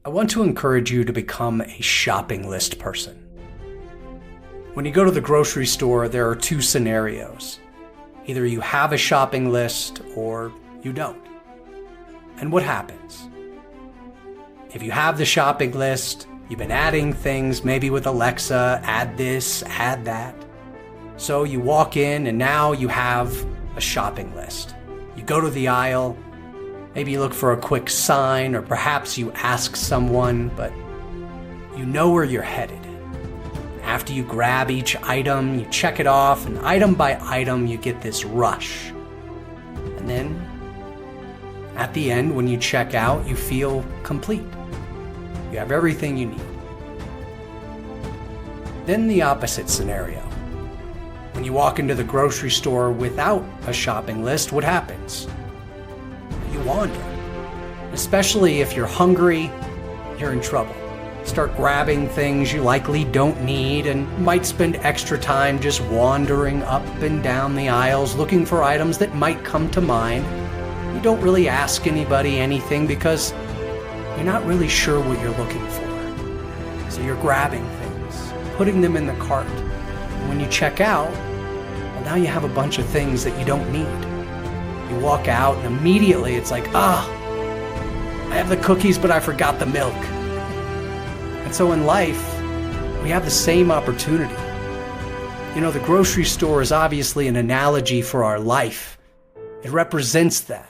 I want to encourage you to become a shopping list person. When you go to the grocery store, there are two scenarios. Either you have a shopping list or you don't. And what happens? If you have the shopping list, you've been adding things, maybe with Alexa, add this, add that. So you walk in and now you have a shopping list. You go to the aisle, maybe you look for a quick sign, or perhaps you ask someone, but you know where you're headed. After you grab each item, you check it off, and item by item, you get this rush. And then, at the end, when you check out, you feel complete. You have everything you need. Then the opposite scenario. When you walk into the grocery store without a shopping list, what happens? You wander. Especially if you're hungry, you're in trouble. Start grabbing things you likely don't need and might spend extra time just wandering up and down the aisles looking for items that might come to mind. You don't really ask anybody anything because you're not really sure what you're looking for. So you're grabbing things, putting them in the cart. And when you check out, well, now you have a bunch of things that you don't need. You walk out and immediately it's like, I have the cookies, but I forgot the milk. And so in life, we have the same opportunity. You know, the grocery store is obviously an analogy for our life. It represents that.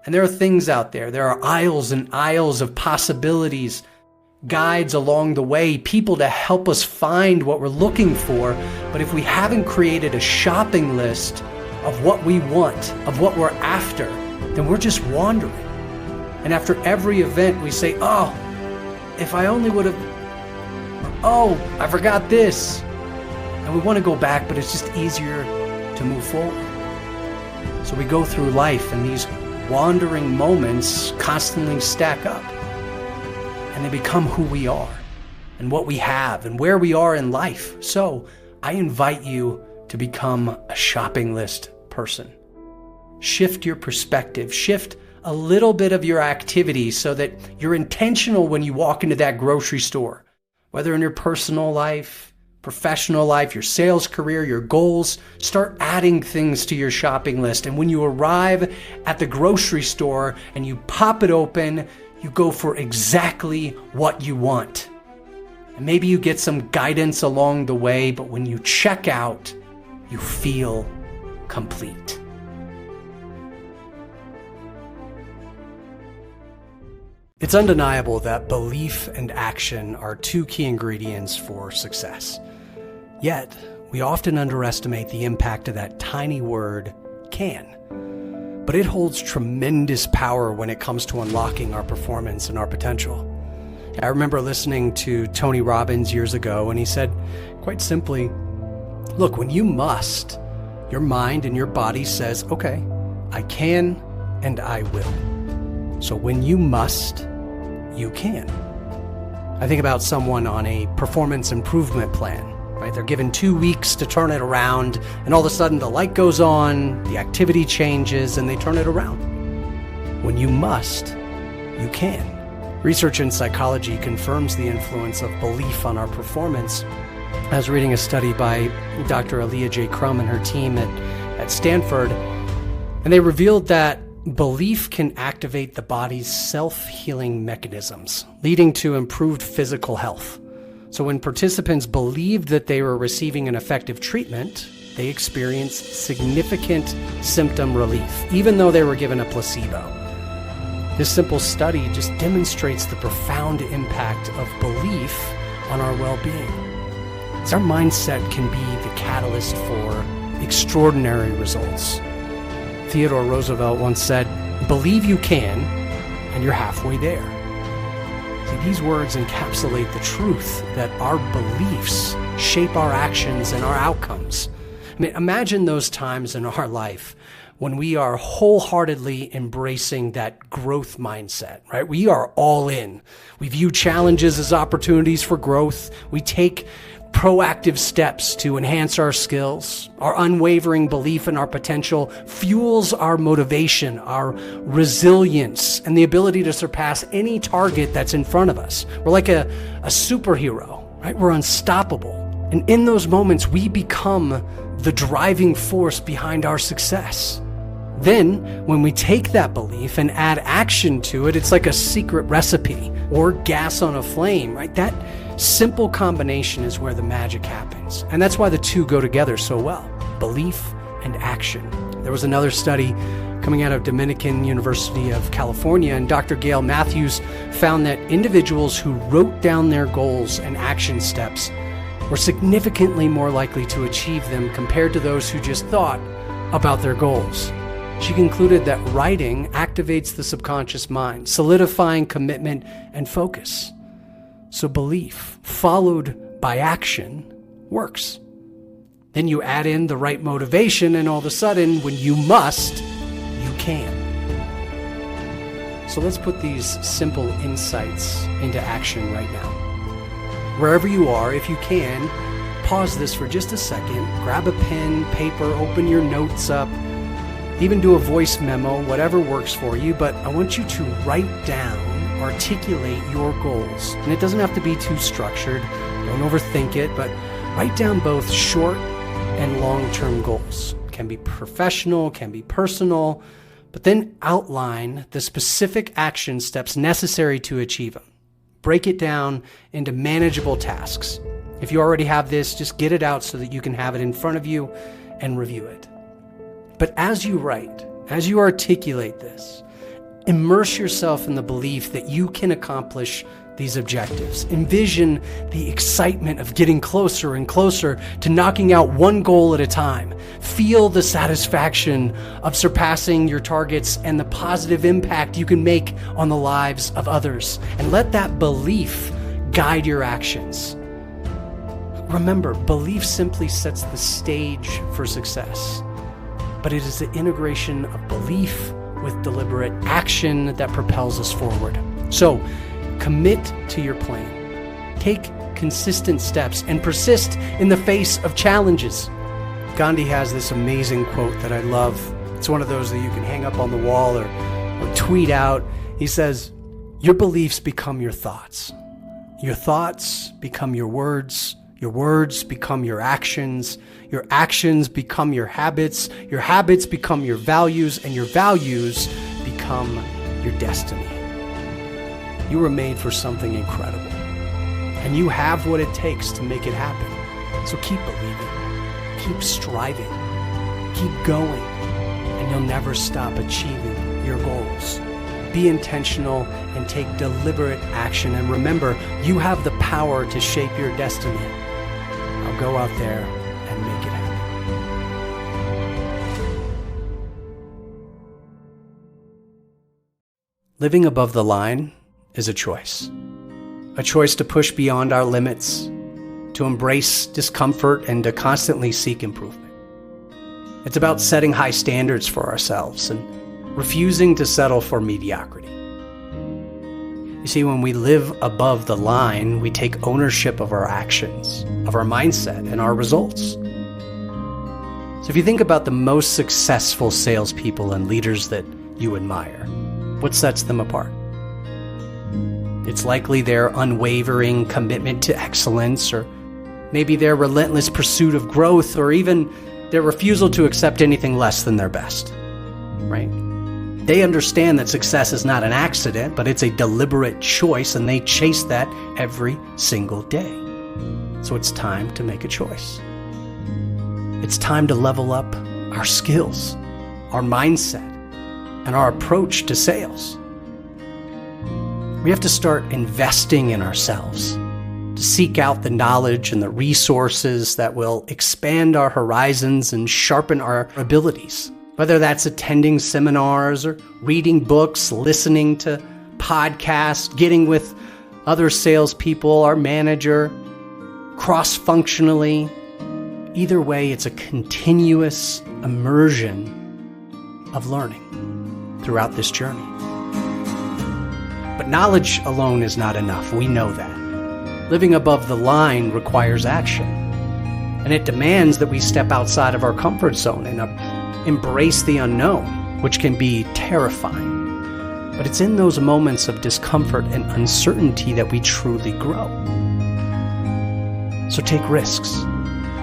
And there are things out there. There are aisles and aisles of possibilities, guides along the way, people to help us find what we're looking for. But if we haven't created a shopping list of what we want, of what we're after, then we're just wandering. And after every event, we say, if I only would have, I forgot this. And we want to go back, but it's just easier to move forward. So we go through life and these wandering moments constantly stack up. And they become who we are and what we have and where we are in life. So I invite you to become a shopping list person. Shift your perspective, shift a little bit of your activity so that you're intentional when you walk into that grocery store, whether in your personal life, professional life, your sales career, your goals. Start adding things to your shopping list. And when you arrive at the grocery store and you pop it open, you go for exactly what you want. And maybe you get some guidance along the way, but when you check out, you feel complete. It's undeniable that belief and action are two key ingredients for success. Yet, we often underestimate the impact of that tiny word, can. But it holds tremendous power when it comes to unlocking our performance and our potential. I remember listening to Tony Robbins years ago, and he said, quite simply, look, when you must, your mind and your body says, okay, I can and I will. So when you must, you can. I think about someone on a performance improvement plan, right? They're given 2 weeks to turn it around, and all of a sudden the light goes on, the activity changes, and they turn it around. When you must, you can. Research in psychology confirms the influence of belief on our performance. I was reading a study by Dr. Aaliyah J. Crum and her team at Stanford, and they revealed that belief can activate the body's self-healing mechanisms, leading to improved physical health. So when participants believed that they were receiving an effective treatment, they experienced significant symptom relief, even though they were given a placebo. This simple study just demonstrates the profound impact of belief on our well-being. Our mindset can be the catalyst for extraordinary results. Theodore Roosevelt once said, "Believe you can, and you're halfway there." See, these words encapsulate the truth that our beliefs shape our actions and our outcomes. I mean, imagine those times in our life when we are wholeheartedly embracing that growth mindset, right? We are all in. We view challenges as opportunities for growth. We take proactive steps to enhance our skills, our unwavering belief in our potential fuels our motivation, our resilience, and the ability to surpass any target that's in front of us. We're like a superhero, right? We're unstoppable. And in those moments, we become the driving force behind our success. Then, when we take that belief and add action to it, it's like a secret recipe or gas on a flame, right? That simple combination is where the magic happens. And that's why the two go together so well, belief and action. There was another study coming out of Dominican University of California, and Dr. Gail Matthews found that individuals who wrote down their goals and action steps were significantly more likely to achieve them compared to those who just thought about their goals. She concluded that writing activates the subconscious mind, solidifying commitment and focus. So belief, followed by action, works. Then you add in the right motivation, and all of a sudden, when you must, you can. So let's put these simple insights into action right now. Wherever you are, if you can, pause this for just a second, grab a pen, paper, open your notes up, even do a voice memo, whatever works for you, but I want you to write down, articulate your goals. And it doesn't have to be too structured, don't overthink it, but write down both short and long-term goals. Can be professional, can be personal, but then outline the specific action steps necessary to achieve them. Break it down into manageable tasks. If you already have this, just get it out so that you can have it in front of you and review it. But as you write, as you articulate this, immerse yourself in the belief that you can accomplish these objectives. Envision the excitement of getting closer and closer to knocking out one goal at a time. Feel the satisfaction of surpassing your targets and the positive impact you can make on the lives of others. And let that belief guide your actions. Remember, belief simply sets the stage for success, but it is the integration of belief with deliberate action that propels us forward. So, commit to your plan. Take consistent steps and persist in the face of challenges. Gandhi has this amazing quote that I love. It's one of those that you can hang up on the wall or tweet out. He says, "Your beliefs become your thoughts. Your thoughts become your words become your actions become your habits become your values, and your values become your destiny." You were made for something incredible, and you have what it takes to make it happen. So keep believing, keep striving, keep going, and you'll never stop achieving your goals. Be intentional and take deliberate action. And remember, you have the power to shape your destiny. Now go out there and make it happen. Living above the line is a choice to push beyond our limits, to embrace discomfort, and to constantly seek improvement. It's about setting high standards for ourselves and refusing to settle for mediocrity. You see, when we live above the line, we take ownership of our actions, of our mindset, and our results. So if you think about the most successful salespeople and leaders that you admire, what sets them apart? It's likely their unwavering commitment to excellence, or maybe their relentless pursuit of growth, or even their refusal to accept anything less than their best, right? They understand that success is not an accident, but it's a deliberate choice, and they chase that every single day. So it's time to make a choice. It's time to level up our skills, our mindset, and our approach to sales. We have to start investing in ourselves, to seek out the knowledge and the resources that will expand our horizons and sharpen our abilities. Whether that's attending seminars or reading books, listening to podcasts, getting with other salespeople, our manager, cross-functionally. Either way, it's a continuous immersion of learning throughout this journey. But knowledge alone is not enough. We know that. Living above the line requires action, and it demands that we step outside of our comfort zone and embrace the unknown, which can be terrifying. But it's in those moments of discomfort and uncertainty that we truly grow. So take risks,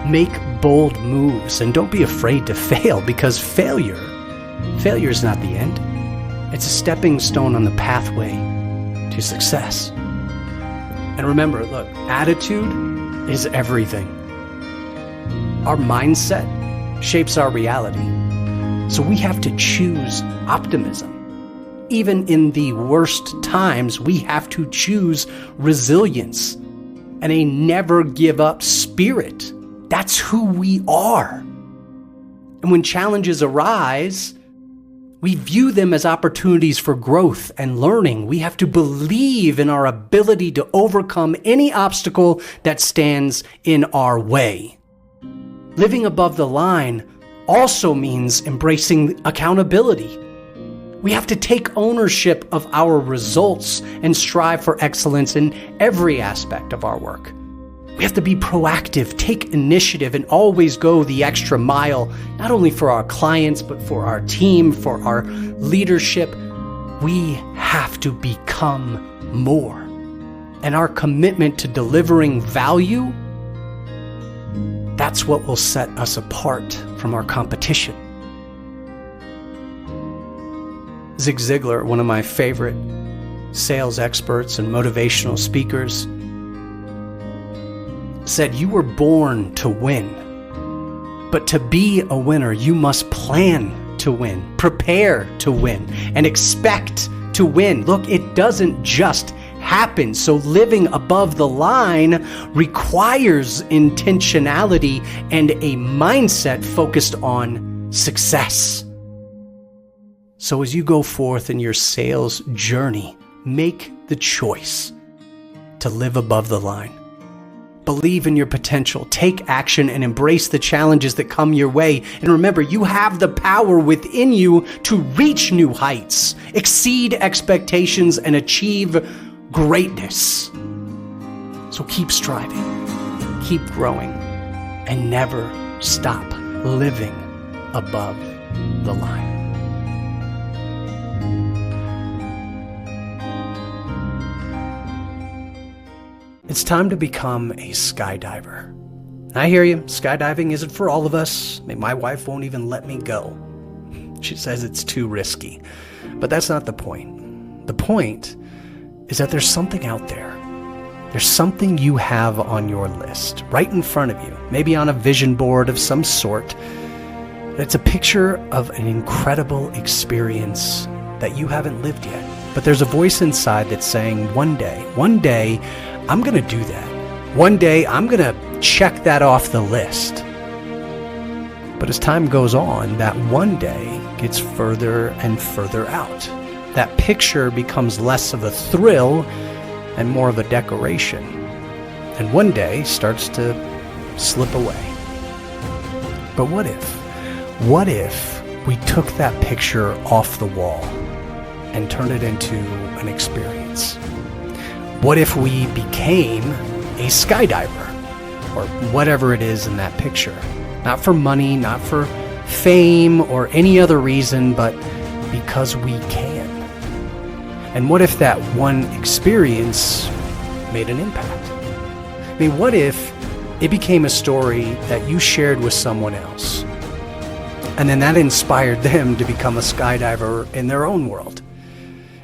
make bold moves, and don't be afraid to fail, because failure is not the end. It's a stepping stone on the pathway to success. And remember, look, attitude is everything. Our mindset shapes our reality. So we have to choose optimism. Even in the worst times, we have to choose resilience and a never give up spirit. That's who we are. And when challenges arise, we view them as opportunities for growth and learning. We have to believe in our ability to overcome any obstacle that stands in our way. Living above the line also means embracing accountability. We have to take ownership of our results and strive for excellence in every aspect of our work. We have to be proactive, take initiative, and always go the extra mile, not only for our clients, but for our team, for our leadership. We have to become more. And our commitment to delivering value, that's what will set us apart from our competition. Zig Ziglar, one of my favorite sales experts and motivational speakers, said, "You were born to win, but to be a winner, you must plan to win, prepare to win, and expect to win." Look, it doesn't just happen. So living above the line requires intentionality and a mindset focused on success. So as you go forth in your sales journey, make the choice to live above the line. Believe in your potential, take action, and embrace the challenges that come your way. And remember, you have the power within you to reach new heights, exceed expectations, and achieve greatness. So keep striving, keep growing, and never stop living above the line. It's time to become a skydiver. I hear you. Skydiving isn't for all of us. I mean, my wife won't even let me go. She says it's too risky. But that's not the point. The point is that there's something out there. There's something you have on your list, right in front of you, maybe on a vision board of some sort. It's a picture of an incredible experience that you haven't lived yet. But there's a voice inside that's saying, one day, I'm going to do that. One day, I'm going to check that off the list. But as time goes on, that one day gets further and further out. That picture becomes less of a thrill and more of a decoration. And one day starts to slip away. But what if we took that picture off the wall and turned it into an experience? What if we became a skydiver, or whatever it is in that picture? Not for money, not for fame or any other reason, but because we can. And what if that one experience made an impact? I mean, what if it became a story that you shared with someone else, and then that inspired them to become a skydiver in their own world?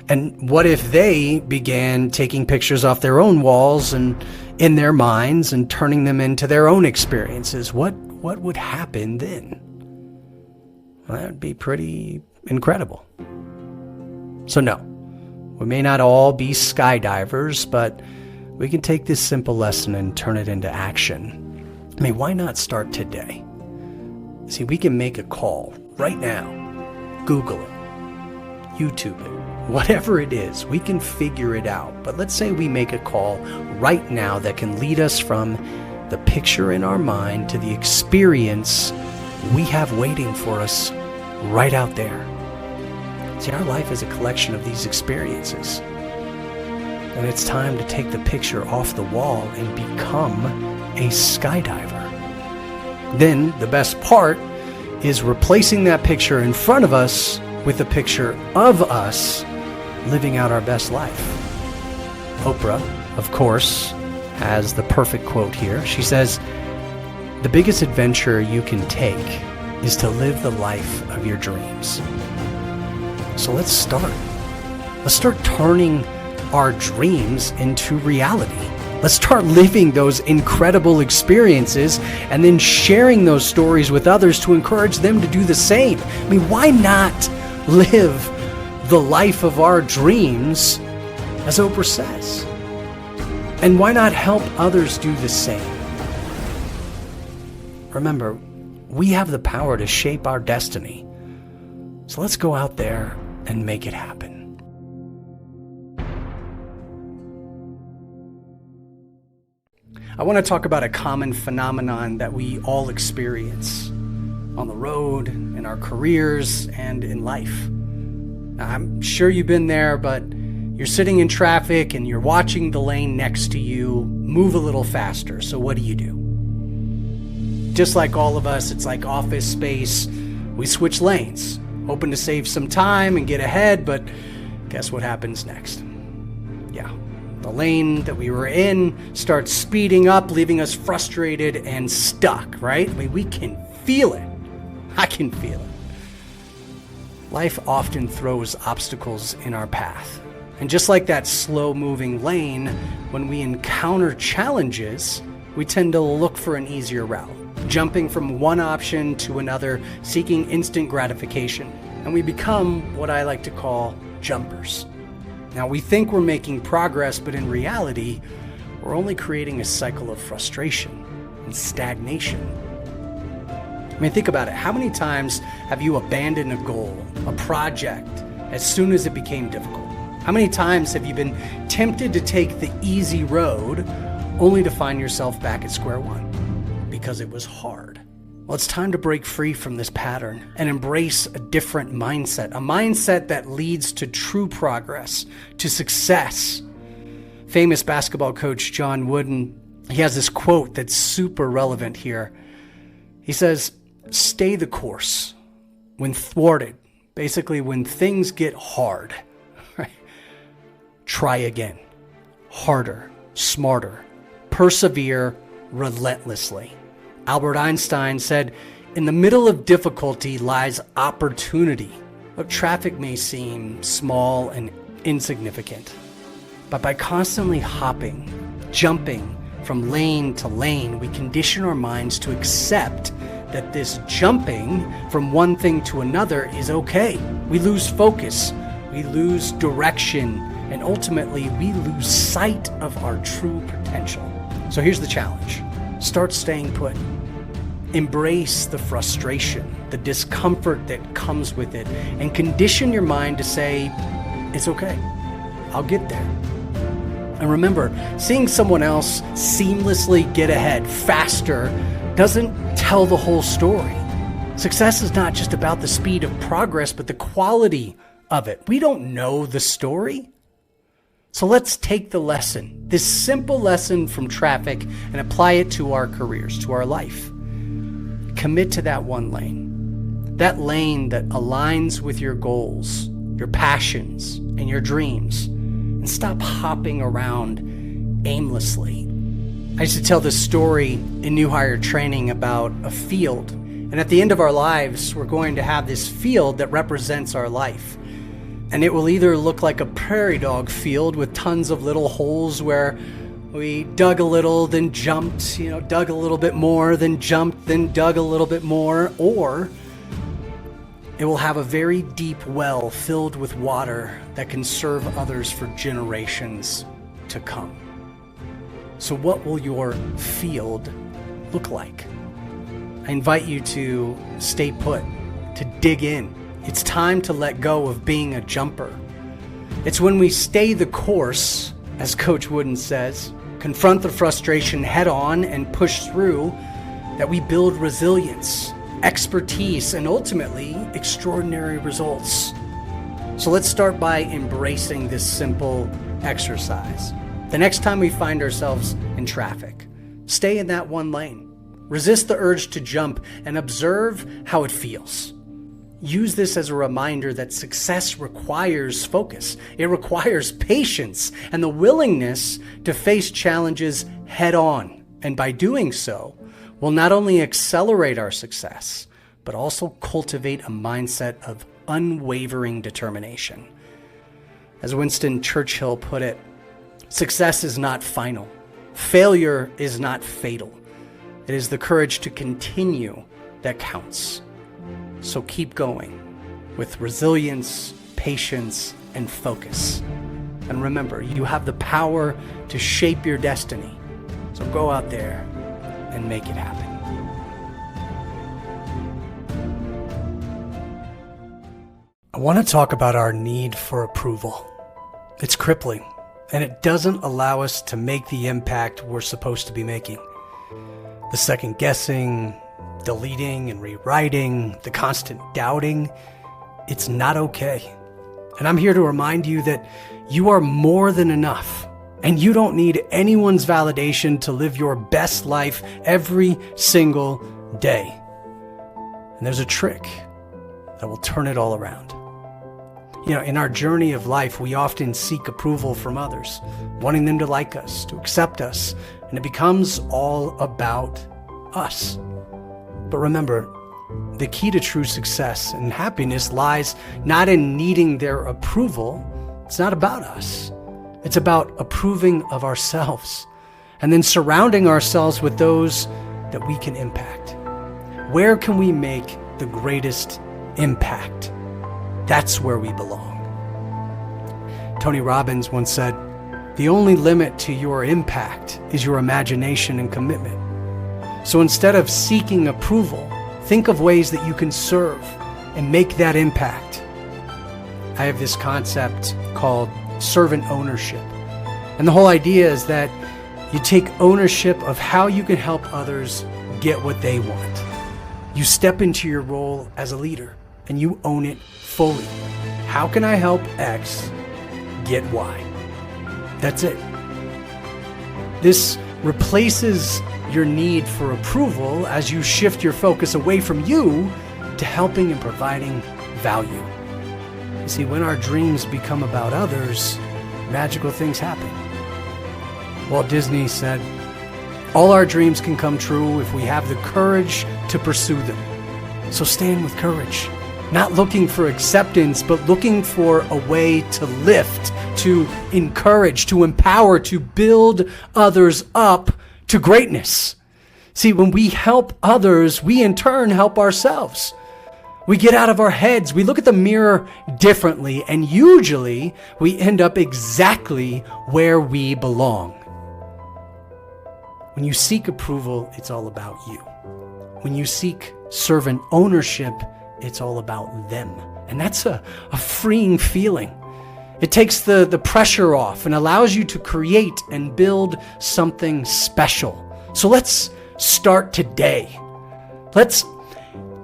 And what if they began taking pictures off their own walls and in their minds and turning them into their own experiences? What would happen then? Well, that would be pretty incredible. So no, we may not all be skydivers, but we can take this simple lesson and turn it into action. I mean, why not start today? See, we can make a call right now, Google it, YouTube it, whatever it is, we can figure it out. But let's say we make a call right now that can lead us from the picture in our mind to the experience we have waiting for us right out there. See, our life is a collection of these experiences. then it's time to take the picture off the wall and become a skydiver. Then the best part is replacing that picture in front of us with a picture of us living out our best life. Oprah, of course, has the perfect quote here. She says, "The biggest adventure you can take is to live the life of your dreams." So let's start. Let's start turning our dreams into reality. Let's start living those incredible experiences and then sharing those stories with others to encourage them to do the same. I mean, why not live the life of our dreams, as Oprah says? And why not help others do the same? Remember, we have the power to shape our destiny. So let's go out there and make it happen. I want to talk about a common phenomenon that we all experience on the road, in our careers, and in life. Now, I'm sure you've been there, but you're sitting in traffic and you're watching the lane next to you move a little faster. So what do? Just like all of us, it's like Office Space. We switch lanes, hoping to save some time and get ahead, but guess what happens next? Yeah. The lane that we were in starts speeding up, leaving us frustrated and stuck, right? I mean, we can feel it. I can feel it. Life often throws obstacles in our path. And just like that slow-moving lane, when we encounter challenges, we tend to look for an easier route, jumping from one option to another, seeking instant gratification. And we become what I like to call jumpers. Now, we think we're making progress, but in reality, we're only creating a cycle of frustration and stagnation. I mean, think about it. How many times have you abandoned a goal, a project, as soon as it became difficult? How many times have you been tempted to take the easy road, only to find yourself back at square one? Because it was hard. Well, it's time to break free from this pattern and embrace a different mindset, a mindset that leads to true progress, to success. Famous basketball coach John Wooden, he has this quote that's super relevant here. He says, "Stay the course when thwarted." Basically, when things get hard, right? Try again, harder, smarter, persevere relentlessly. Albert Einstein said, "In the middle of difficulty lies opportunity." Look, traffic may seem small and insignificant, but by constantly hopping, jumping from lane to lane, we condition our minds to accept that this jumping from one thing to another is okay. We lose focus, we lose direction, and ultimately we lose sight of our true potential. So here's the challenge. Start staying put. Embrace the frustration, the discomfort that comes with it, and condition your mind to say, "It's okay, I'll get there." And remember, seeing someone else seamlessly get ahead faster doesn't tell the whole story. Success is not just about the speed of progress, but the quality of it. We don't know the story. So let's take the lesson, this simple lesson from traffic, and apply it to our careers, to our life. Commit to that one lane, that lane that aligns with your goals, your passions, and your dreams, and stop hopping around aimlessly. I used to tell this story in new hire training about a field, and at the end of our lives, we're going to have this field that represents our life. And it will either look like a prairie dog field with tons of little holes where we dug a little, then jumped, dug a little bit more, then jumped, then dug a little bit more, or it will have a very deep well filled with water that can serve others for generations to come. So what will your field look like? I invite you to stay put, to dig in. It's time to let go of being a jumper. It's when we stay the course, as Coach Wooden says, confront the frustration head on and push through, that we build resilience, expertise, and ultimately extraordinary results. So let's start by embracing this simple exercise. The next time we find ourselves in traffic, stay in that one lane. Resist the urge to jump and observe how it feels. Use this as a reminder that success requires focus. It requires patience and the willingness to face challenges head on. And by doing so, we'll not only accelerate our success, but also cultivate a mindset of unwavering determination. As Winston Churchill put it, success is not final. Failure is not fatal. It is the courage to continue that counts. So keep going with resilience, patience, and focus. And remember, you have the power to shape your destiny. So go out there and make it happen. I want to talk about our need for approval. It's crippling, and it doesn't allow us to make the impact we're supposed to be making. The second guessing, deleting and rewriting, the constant doubting, it's not okay. And I'm here to remind you that you are more than enough, and you don't need anyone's validation to live your best life every single day. And there's a trick that will turn it all around. In our journey of life, we often seek approval from others, wanting them to like us, to accept us, and it becomes all about us. But remember, the key to true success and happiness lies not in needing their approval. It's not about us. It's about approving of ourselves and then surrounding ourselves with those that we can impact. Where can we make the greatest impact? That's where we belong. Tony Robbins once said, "The only limit to your impact is your imagination and commitment." So instead of seeking approval, think of ways that you can serve and make that impact. I have this concept called servant ownership. And the whole idea is that you take ownership of how you can help others get what they want. You step into your role as a leader and you own it fully. How can I help X get Y? That's it. This replaces your need for approval as you shift your focus away from you to helping and providing value. You see, when our dreams become about others, magical things happen. Walt Disney said, "All our dreams can come true if we have the courage to pursue them." So stand with courage, not looking for acceptance, but looking for a way to lift, to encourage, to empower, to build others up to greatness. See, when we help others, we in turn help ourselves. We get out of our heads, we look at the mirror differently, and usually we end up exactly where we belong. When you seek approval, it's all about you. When you seek servant ownership, it's all about them. And that's a freeing feeling. It takes the pressure off and allows you to create and build something special. So let's start today. Let's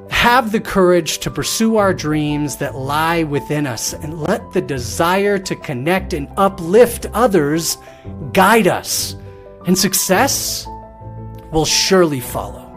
have the courage to pursue our dreams that lie within us and let the desire to connect and uplift others guide us. And success will surely follow.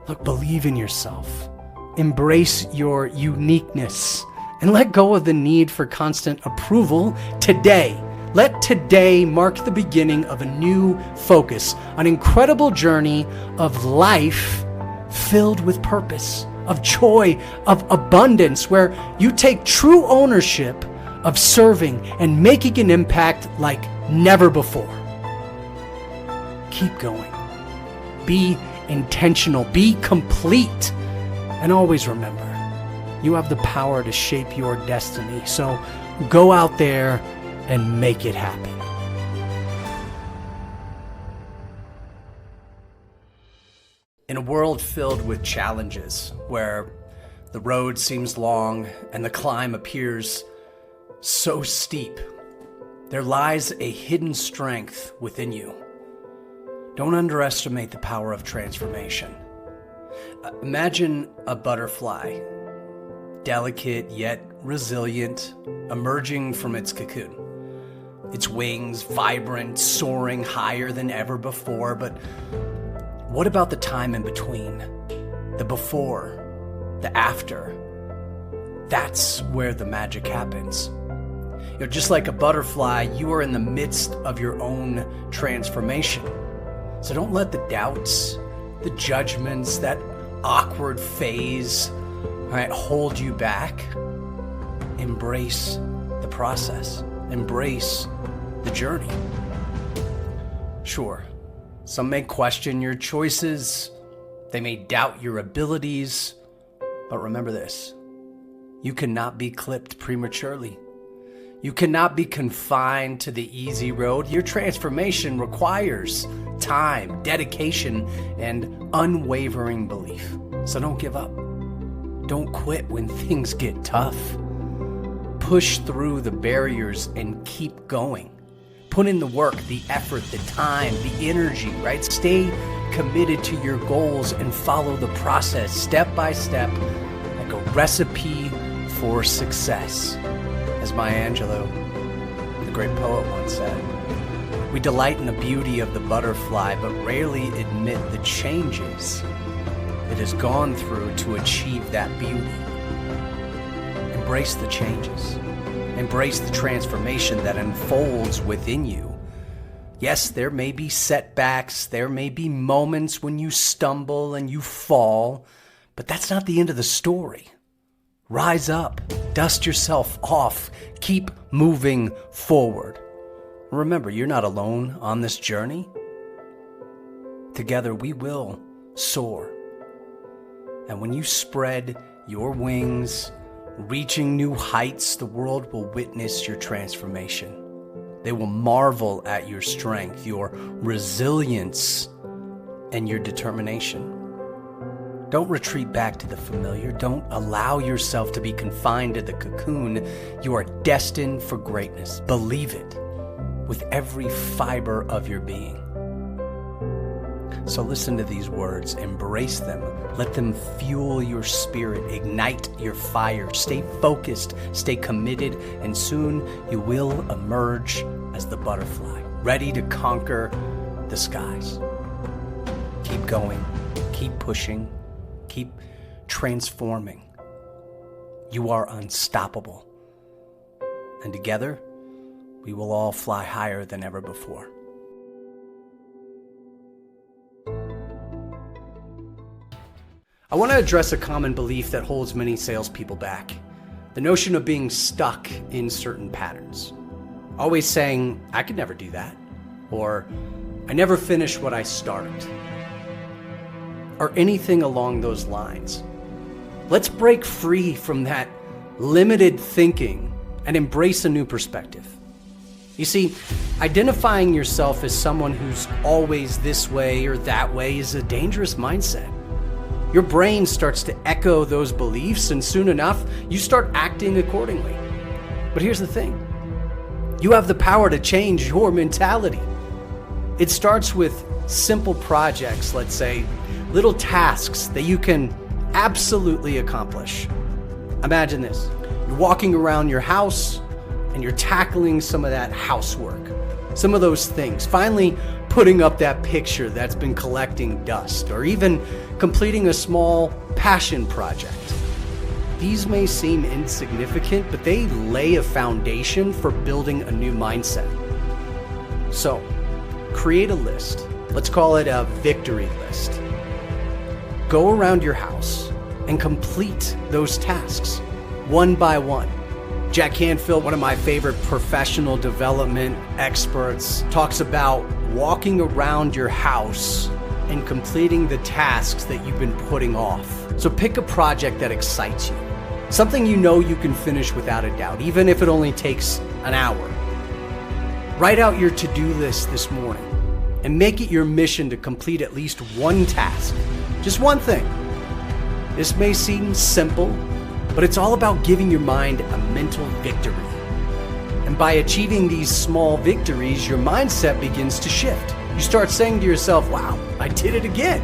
Look, believe in yourself. Embrace your uniqueness and let go of the need for constant approval today. Let today mark the beginning of a new focus, an incredible journey of life filled with purpose, of joy, of abundance, where you take true ownership of serving and making an impact like never before. Keep going. Be intentional. Be complete. And always remember, you have the power to shape your destiny. So go out there and make it happen. In a world filled with challenges, where the road seems long and the climb appears so steep, there lies a hidden strength within you. Don't underestimate the power of transformation. Imagine a butterfly, delicate yet resilient, emerging from its cocoon. its wings vibrant, soaring higher than ever before. But what about the time in between? The before, the after. That's where the magic happens. Just like a butterfly, you are in the midst of your own transformation. So don't let the doubts, the judgments, that awkward phase, hold you back. Embrace the process. Embrace the journey. Sure, some may question your choices. They may doubt your abilities. But remember this: you cannot be clipped prematurely. You cannot be confined to the easy road. Your transformation requires time, dedication, and unwavering belief. So don't give up. Don't quit when things get tough. Push through the barriers and keep going. Put in the work, the effort, the time, the energy, right? Stay committed to your goals and follow the process step by step, like a recipe for success. As Maya Angelou, the great poet, once said, we delight in the beauty of the butterfly, but rarely admit the changes it has gone through to achieve that beauty. Embrace the changes. Embrace the transformation that unfolds within you. Yes, there may be setbacks. There may be moments when you stumble and you fall, but that's not the end of the story. Rise up, dust yourself off, keep moving forward. Remember, you're not alone on this journey. Together we will soar. And when you spread your wings, reaching new heights, the world will witness your transformation. They will marvel at your strength, your resilience, and your determination. Don't retreat back to the familiar. Don't allow yourself to be confined to the cocoon. You are destined for greatness. Believe it with every fiber of your being. So listen to these words. Embrace them. Let them fuel your spirit. Ignite your fire. Stay focused. Stay committed. And soon you will emerge as the butterfly, ready to conquer the skies. Keep going. Keep pushing. Keep transforming. You are unstoppable. And together, we will all fly higher than ever before. I want to address a common belief that holds many salespeople back. The notion of being stuck in certain patterns. Always saying, I could never do that. Or, I never finish what I start. Or anything along those lines. Let's break free from that limited thinking and embrace a new perspective. You see, identifying yourself as someone who's always this way or that way is a dangerous mindset. Your brain starts to echo those beliefs, and soon enough, you start acting accordingly. But here's the thing. You have the power to change your mentality. It starts with simple projects, let's say, little tasks that you can absolutely accomplish. Imagine this. You're walking around your house and you're tackling some of that housework, some of those things, finally putting up that picture that's been collecting dust, or even completing a small passion project. These may seem insignificant, but they lay a foundation for building a new mindset. So, create a list. Let's call it a victory list. Go around your house and complete those tasks one by one. Jack Canfield, one of my favorite professional development experts, talks about walking around your house and completing the tasks that you've been putting off. So pick a project that excites you, something you know you can finish without a doubt, even if it only takes an hour. Write out your to-do list this morning and make it your mission to complete at least one task, just one thing. This may seem simple, but it's all about giving your mind a mental victory. And by achieving these small victories, your mindset begins to shift. You start saying to yourself, wow, I did it again.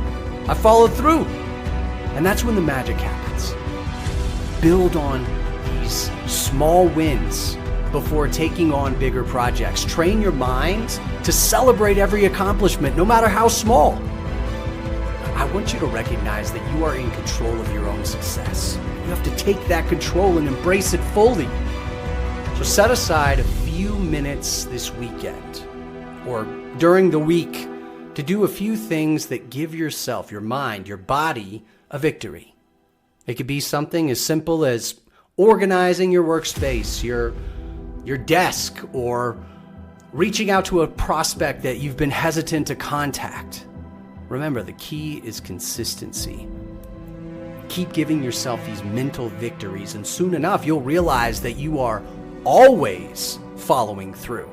I followed through. And that's when the magic happens. Build on these small wins, before taking on bigger projects. Train your mind to celebrate every accomplishment, no matter how small. I want you to recognize that you are in control of your own success. You have to take that control and embrace it fully. So set aside a few minutes this weekend or during the week to do a few things that give yourself, your mind, your body a victory. It could be something as simple as organizing your workspace, your desk, or reaching out to a prospect that you've been hesitant to contact. Remember, the key is consistency. Keep giving yourself these mental victories, and soon enough, you'll realize that you are always following through.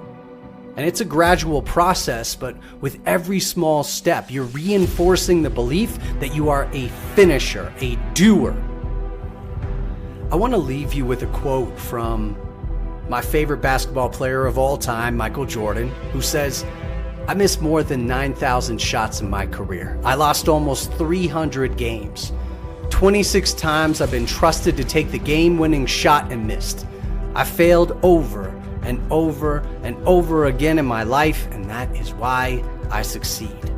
And it's a gradual process, but with every small step, you're reinforcing the belief that you are a finisher, a doer. I want to leave you with a quote from my favorite basketball player of all time, Michael Jordan, who says, "I missed more than 9,000 shots in my career. I lost almost 300 games. 26 times I've been trusted to take the game-winning shot and missed. I failed over and over and over again in my life, and that is why I succeed."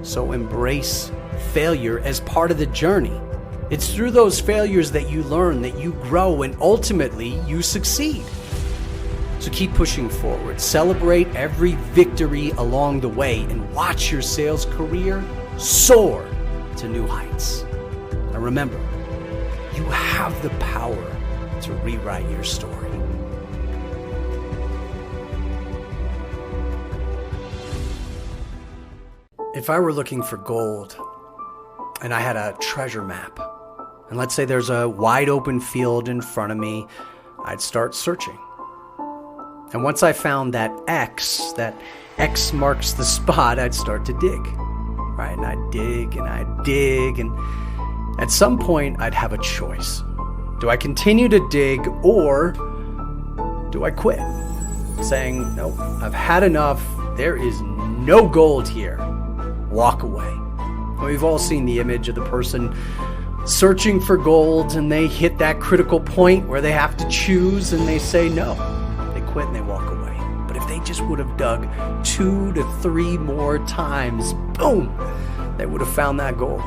So embrace failure as part of the journey. It's through those failures that you learn, that you grow, and ultimately you succeed. So keep pushing forward. Celebrate every victory along the way and watch your sales career soar to new heights. And remember, you have the power to rewrite your story. If I were looking for gold and I had a treasure map, and let's say there's a wide open field in front of me, I'd start searching. And once I found that X marks the spot, I'd start to dig, right? And I'd dig, and at some point I'd have a choice. Do I continue to dig, or do I quit? Saying, nope, I've had enough. There is no gold here. Walk away. We've all seen the image of the person searching for gold, and they hit that critical point where they have to choose, and they say no. Quit and they walk away. But if they just would have dug 2 to 3 more times, boom, they would have found that gold.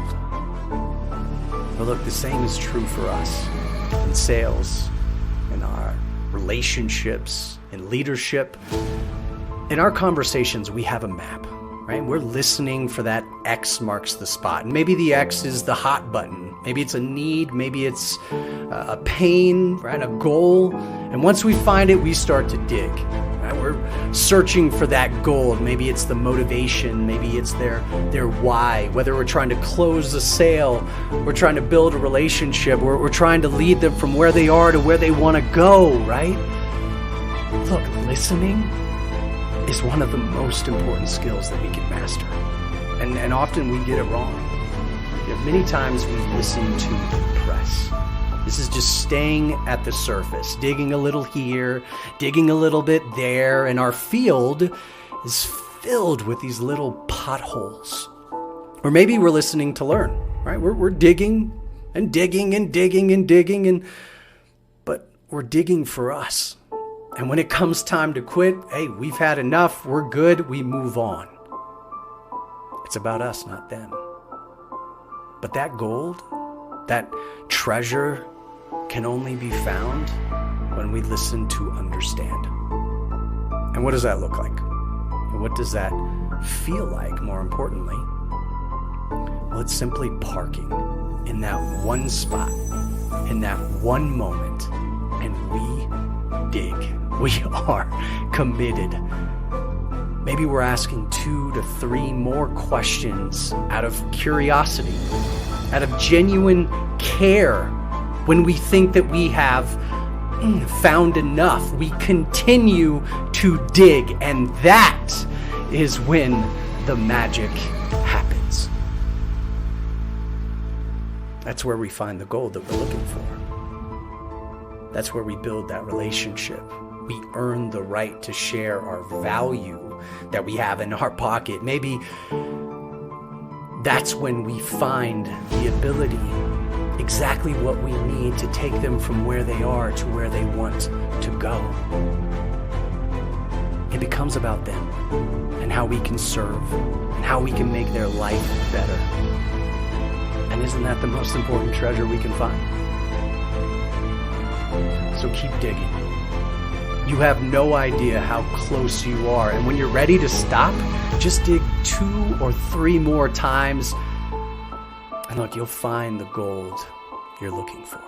But look, the same is true for us in sales, in our relationships, in leadership. In our conversations, we have a map, right? We're listening for that X marks the spot. And maybe the X is the hot button. Maybe it's a need, maybe it's a pain, right? A goal. And once we find it, we start to dig, right? We're searching for that gold. Maybe it's the motivation, maybe it's their why, whether we're trying to close a sale, we're trying to build a relationship, we're trying to lead them from where they are to where they want to go, right? Look, listening is one of the most important skills that we can master. And often we get it wrong. Many times we listen to impress. This is just staying at the surface, digging a little here, digging a little bit there, and our field is filled with these little potholes. Or maybe we're listening to learn, right? We're digging and digging and digging and digging, but we're digging for us. And when it comes time to quit, hey, we've had enough, we're good, we move on. It's about us, not them. But that gold, that treasure, can only be found when we listen to understand. And what does that look like? And what does that feel like, more importantly? Well, it's simply parking in that one spot, in that one moment, and we dig. We are committed. Maybe we're asking 2 to 3 more questions out of curiosity, out of genuine care. When we think that we have found enough, we continue to dig, and that is when the magic happens. That's where we find the gold that we're looking for. That's where we build that relationship. We earn the right to share our value that we have in our pocket. Maybe that's when we find the ability exactly what we need to take them from where they are to where they want to go. It becomes about them and how we can serve and how we can make their life better. And isn't that the most important treasure we can find? So keep digging. You have no idea how close you are. And when you're ready to stop, just dig 2 or 3 more times. And look, you'll find the gold you're looking for.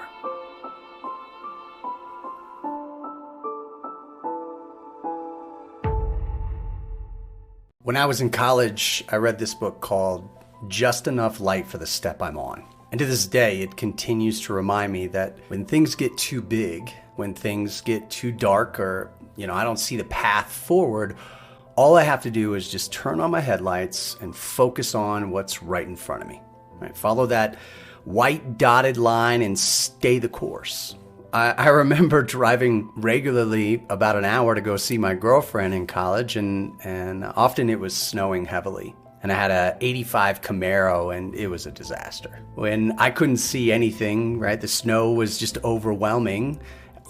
When I was in college, I read this book called Just Enough Light for the Step I'm On. And to this day, it continues to remind me that when things get too big, when things get too dark, or, I don't see the path forward, all I have to do is just turn on my headlights and focus on what's right in front of me. Right? Follow that white dotted line and stay the course. I remember driving regularly about an hour to go see my girlfriend in college, and often it was snowing heavily. And I had a 85 Camaro, and it was a disaster. When I couldn't see anything, right, the snow was just overwhelming,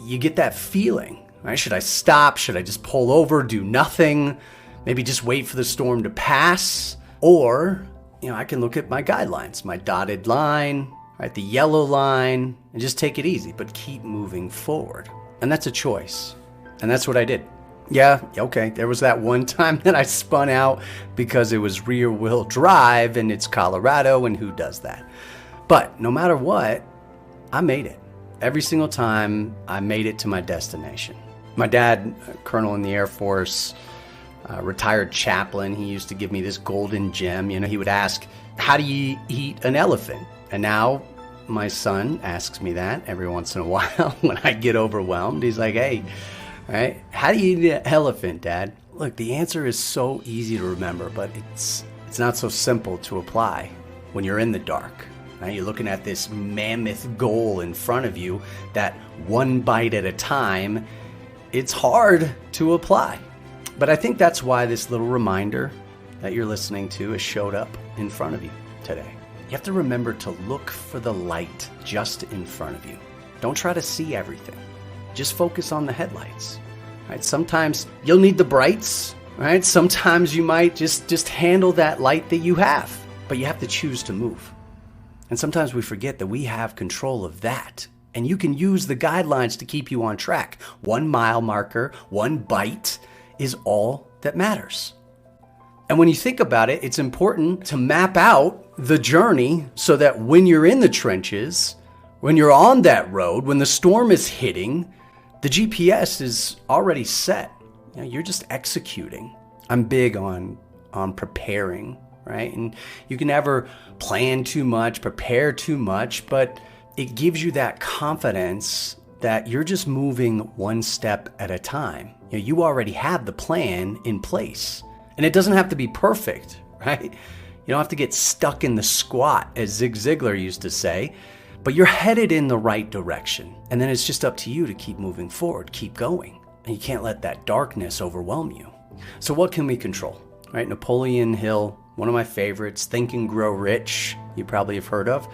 you get that feeling, right? Should I stop? Should I just pull over, do nothing? Maybe just wait for the storm to pass? Or, I can look at my guidelines, my dotted line, right, the yellow line, and just take it easy, but keep moving forward. And that's a choice. And that's what I did. Yeah, okay, there was that one time that I spun out because it was rear-wheel drive and it's Colorado, and who does that? But no matter what, I made it. Every single time, I made it to my destination. My dad, colonel in the Air Force, retired chaplain, he used to give me this golden gem. He would ask, how do you eat an elephant? And now my son asks me that every once in a while when I get overwhelmed. He's like, hey, right, how do you eat an elephant, Dad? Look, the answer is so easy to remember, but it's not so simple to apply when you're in the dark. Right? You're looking at this mammoth goal in front of you, that one bite at a time. It's hard to apply. But I think that's why this little reminder that you're listening to has showed up in front of you today. You have to remember to look for the light just in front of you. Don't try to see everything. Just focus on the headlights. Right? Sometimes you'll need the brights. Right? Sometimes you might just handle that light that you have. But you have to choose to move. And sometimes we forget that we have control of that. And you can use the guidelines to keep you on track. 1 mile marker, 1 bite is all that matters. And when you think about it, it's important to map out the journey so that when you're in the trenches, when you're on that road, when the storm is hitting, the GPS is already set. You're just executing. I'm big on preparing, right? And you can never plan too much, prepare too much, but it gives you that confidence that you're just moving one step at a time. You already have the plan in place. And it doesn't have to be perfect, right? You don't have to get stuck in the squat, as Zig Ziglar used to say, but you're headed in the right direction. And then it's just up to you to keep moving forward, keep going. And you can't let that darkness overwhelm you. So what can we control, right? Napoleon Hill, one of my favorites, Think and Grow Rich, you probably have heard of,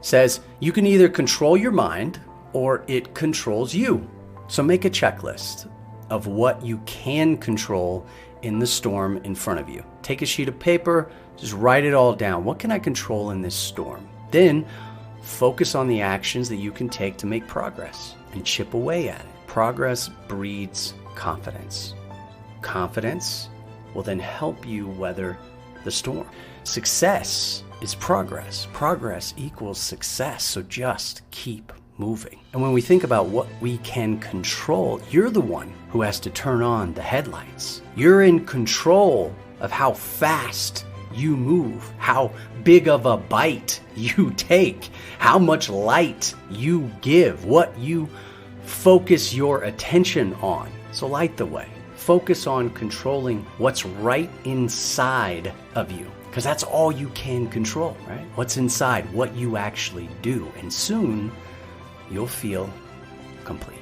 says you can either control your mind or it controls you. So make a checklist of what you can control in the storm in front of you. Take a sheet of paper, just write it all down. What can I control in this storm? Then focus on the actions that you can take to make progress and chip away at it. Progress breeds confidence. Confidence will then help you weather the storm. Success is progress. Progress equals success. So just keep moving. And when we think about what we can control, you're the one who has to turn on the headlights. You're in control of how fast you move, how big of a bite you take, how much light you give, what you focus your attention on. So light the way. Focus on controlling what's right inside of you, because that's all you can control, right? What's inside, what you actually do. And soon you'll feel complete.